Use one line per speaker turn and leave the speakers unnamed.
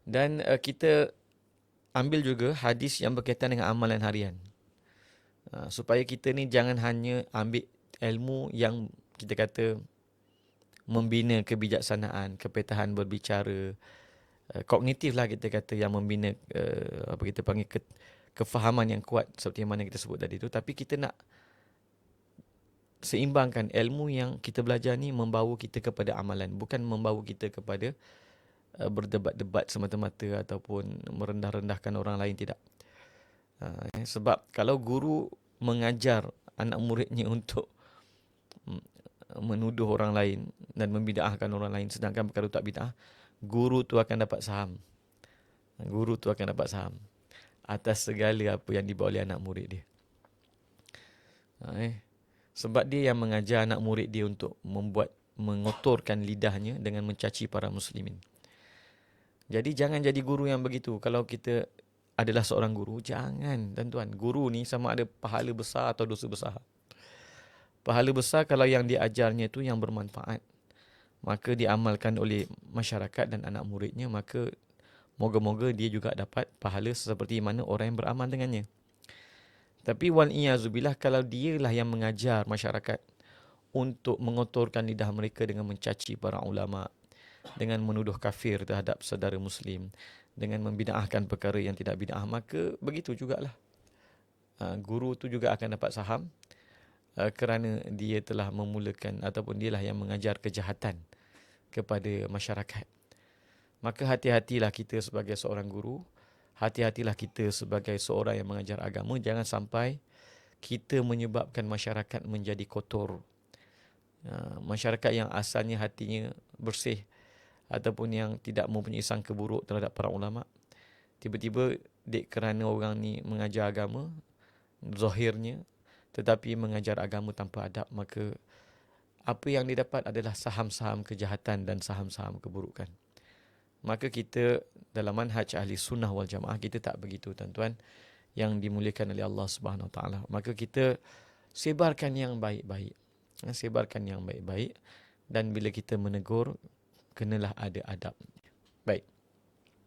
Dan kita ambil juga hadis yang berkaitan dengan amalan harian. Supaya kita ni jangan hanya ambil ilmu yang kita kata membina kebijaksanaan, kepetahan berbicara, kognitif lah kita kata, yang membina apa kita panggil kefahaman yang kuat seperti yang mana kita sebut tadi tu. Tapi kita nak seimbangkan ilmu yang kita belajar ni membawa kita kepada amalan, bukan membawa kita kepada berdebat-debat semata-mata ataupun merendah-rendahkan orang lain, tidak. Sebab kalau guru mengajar anak muridnya untuk menuduh orang lain dan membid'ahkan orang lain, sedangkan perkara tak bid'ah, guru tu akan dapat saham. Guru tu akan dapat saham atas segala apa yang dibawa oleh anak murid dia. Sebab dia yang mengajar anak murid dia untuk mengotorkan lidahnya dengan mencaci para muslimin. Jadi jangan jadi guru yang begitu. Kalau kita adalah seorang guru, jangan, tuan-tuan. Guru ni sama ada pahala besar atau dosa besar. Pahala besar kalau yang diajarnya tu yang bermanfaat, maka diamalkan oleh masyarakat dan anak muridnya, maka moga-moga dia juga dapat pahala seperti mana orang yang beramal dengannya. Tapi wal-iyazubillah, kalau dialah yang mengajar masyarakat untuk mengotorkan lidah mereka dengan mencaci para ulama, dengan menuduh kafir terhadap saudara muslim, dengan membida'ahkan perkara yang tidak bida'ah, maka begitu jugalah. Guru tu juga akan dapat saham kerana dia telah memulakan ataupun dialah yang mengajar kejahatan kepada masyarakat. Maka hati-hatilah kita sebagai seorang guru, hati-hatilah kita sebagai seorang yang mengajar agama, jangan sampai kita menyebabkan masyarakat menjadi kotor. Masyarakat yang asalnya hatinya bersih ataupun yang tidak mempunyai sangka buruk terhadap para ulama, tiba-tiba kerana orang ni mengajar agama zahirnya, tetapi mengajar agama tanpa adab, maka apa yang didapat adalah saham-saham kejahatan dan saham-saham keburukan. Maka kita dalam manhaj ahli sunnah wal jamaah, kita tak begitu, tuan-tuan yang dimuliakan oleh Allah Subhanahu Wa Taala. Maka kita sebarkan yang baik-baik. Sebarkan yang baik-baik, dan bila kita menegur, kenalah ada adab. Baik.